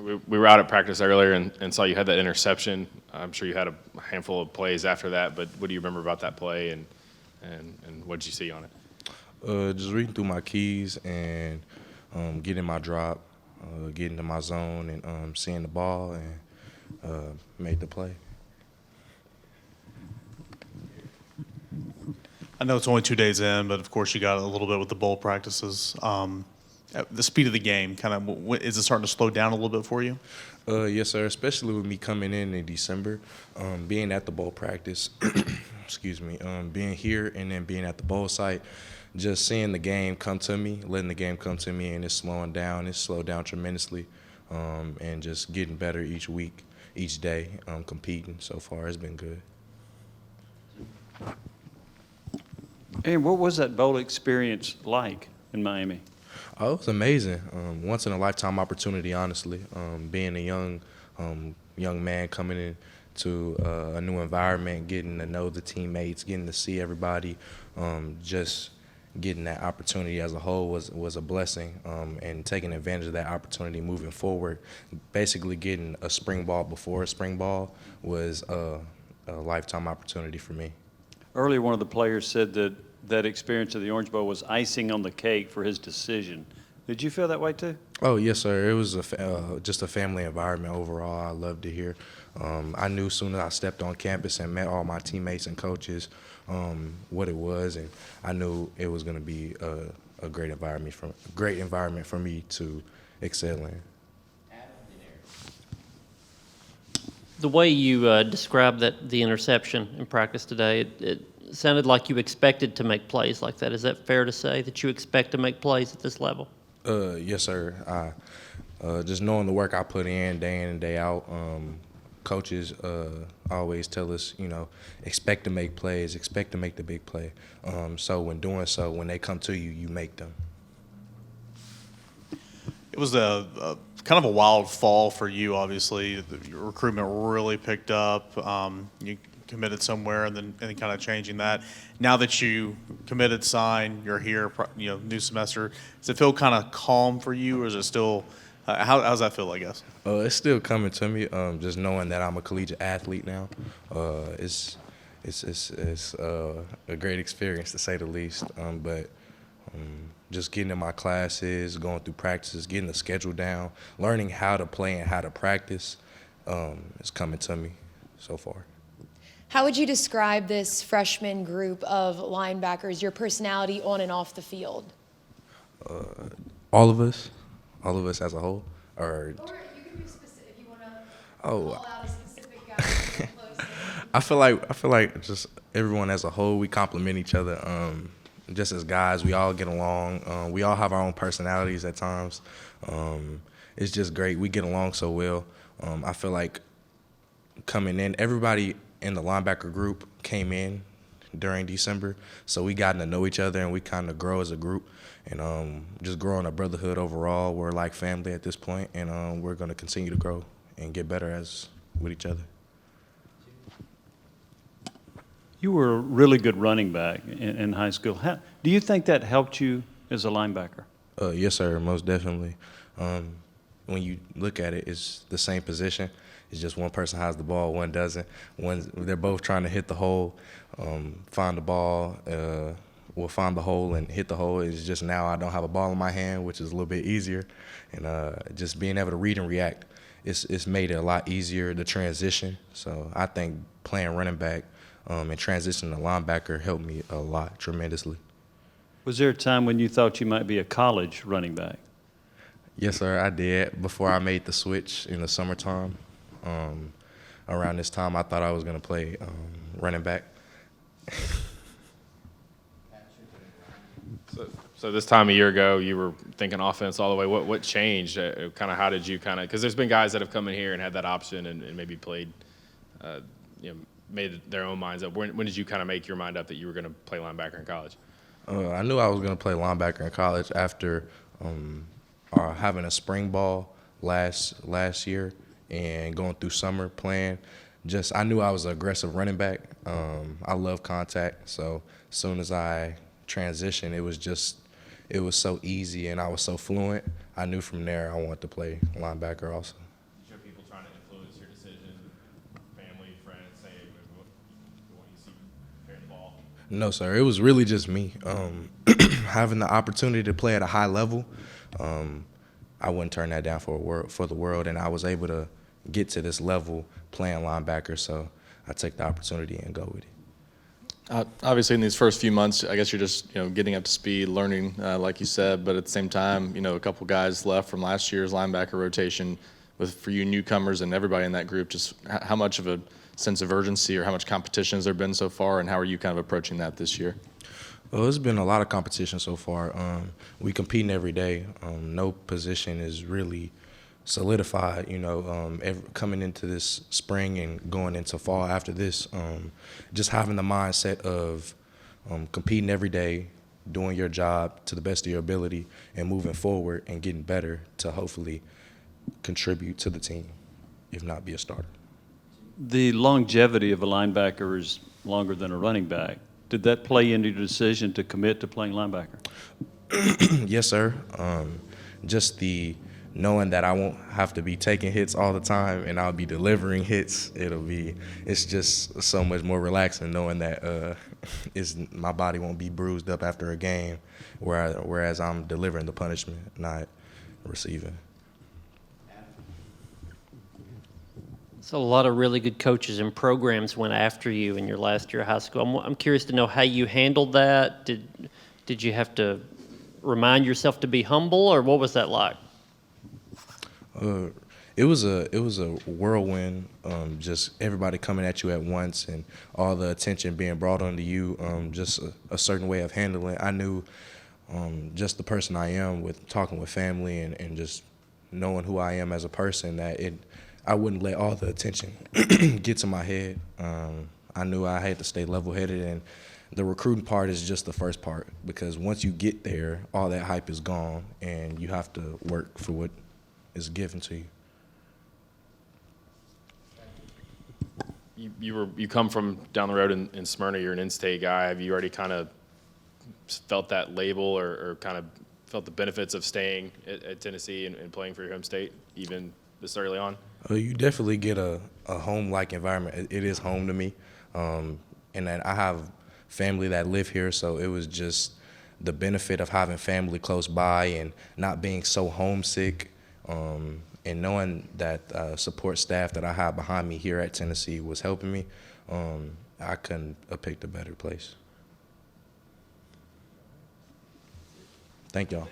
We were out at practice earlier and saw you had that interception. I'm sure you had a handful of plays after that, but what do you remember about that play and what did you see on it? Just reading through my keys and getting my drop, getting to my zone and seeing the ball and made the play. I know it's only 2 days in, but of course you got a little bit with the bowl practices. The speed of the game, kind of, is it starting to slow down a little bit for you? Yes, sir, especially with me coming in December, being at the bowl practice, excuse me, being here and then being at the bowl site, just seeing the game come to me, letting the game come to me, and it's slowing down. It's slowed down tremendously, and just getting better each week, each day, competing. So far, it's been good. And what was that bowl experience like in Miami? Oh, it was amazing. Once in a lifetime opportunity, honestly. Being a young man coming in to a new environment, getting to know the teammates, getting to see everybody, just getting that opportunity as a whole was a blessing, and taking advantage of that opportunity moving forward. Basically getting a spring ball before a spring ball was a lifetime opportunity for me. Earlier, one of the players said that that experience of the Orange Bowl was icing on the cake for his decision. Did you feel that way too? Oh, yes, sir. It was just a family environment overall. I loved it here. I knew as soon as I stepped on campus and met all my teammates and coaches what it was, and I knew it was going to be a great environment for me to excel in. The way you described the interception in practice today, it sounded like you expected to make plays like that. Is that fair to say, that you expect to make plays at this level? Yes, sir. Just knowing the work I put in and day out, coaches always tell us, expect to make plays, expect to make the big play. So when doing so, when they come to you, you make them. It was a kind of a wild fall for you, obviously. Your recruitment really picked up. You committed somewhere and then kind of changing that. Now that you committed, signed, you're here, new semester, does it feel kind of calm for you, or is it still how's that feel, I guess? It's still coming to me, just knowing that I'm a collegiate athlete now. It's a great experience, to say the least, but just getting in my classes, going through practices, getting the schedule down, learning how to play and how to practice is coming to me so far. How would you describe this freshman group of linebackers, your personality on and off the field? All of us as a whole, or you can be specific if you want to call out a specific guy. I feel like just everyone as a whole, we complement each other. Just as guys, we all get along. We all have our own personalities at times. It's just great. We get along so well. I feel like coming in, everybody in the linebacker group came in during December, so we gotten to know each other and we kind of grow as a group, and just growing a brotherhood overall. We're like family at this point, and we're going to continue to grow and get better with each other. You were a really good running back in high school. Do you think that helped you as a linebacker? Yes, sir, most definitely. When you look at it, it's the same position. It's just one person has the ball, one doesn't. They're both trying to hit the hole, find the ball, find the hole and hit the hole. It's just now I don't have a ball in my hand, which is a little bit easier. And just being able to read and react, it's made it a lot easier to transition. So I think playing running back and transitioning to linebacker helped me a lot, tremendously. Was there a time when you thought you might be a college running back? Yes, sir, I did. Before I made the switch in the summertime, around this time, I thought I was going to play running back. So this time a year ago, you were thinking offense all the way. What changed? Kind of how did you because there's been guys that have come in here and had that option and maybe played, made their own minds up. When did you kind of make your mind up that you were going to play linebacker in college? I knew I was going to play linebacker in college after having a spring ball last year and going through summer playing. I knew I was an aggressive running back. I love contact, so as soon as I transitioned, it was just it was so easy and I was so fluent. I knew from there I wanted to play linebacker also. Did you have people trying to influence your decision? Family, friends, say, we want you to see carry the ball? No, sir. It was really just me. Having the opportunity to play at a high level, I wouldn't turn that down for the world, and I was able to get to this level playing linebacker, so I take the opportunity and go with it. Obviously, in these first few months, I guess you're just getting up to speed, learning, like you said. But at the same time, a couple guys left from last year's linebacker rotation. For you newcomers and everybody in that group, just how much of a sense of urgency or how much competition has there been so far, and how are you kind of approaching that this year? Well, it's been a lot of competition so far. We competing every day. No position is really solidified, coming into this spring and going into fall after this. Just having the mindset of competing every day, doing your job to the best of your ability, and moving forward and getting better to hopefully contribute to the team, if not be a starter. The longevity of a linebacker is longer than a running back. Did that play into your decision to commit to playing linebacker? Yes, sir. Just the knowing that I won't have to be taking hits all the time and I'll be delivering hits, it's just so much more relaxing knowing that my body won't be bruised up after a game, whereas I'm delivering the punishment, not receiving. So a lot of really good coaches and programs went after you in your last year of high school. I'm curious to know how you handled that. Did you have to remind yourself to be humble, or what was that like? It was a whirlwind. Just everybody coming at you at once, and all the attention being brought onto you. Just a certain way of handling. I knew just the person I am with talking with family and just knowing who I am as a person, that I wouldn't let all the attention get to my head. I knew I had to stay level-headed, and the recruiting part is just the first part, because once you get there, all that hype is gone, and you have to work for what is given to you. You come from down the road in Smyrna. You're an in-state guy. Have you already kind of felt that label, or kind of felt the benefits of staying at Tennessee and playing for your home state, even this early on? You definitely get a home-like environment. It is home to me, and then I have family that live here, so it was just the benefit of having family close by and not being so homesick, and knowing that support staff that I have behind me here at Tennessee was helping me. I couldn't have picked a better place. Thank y'all.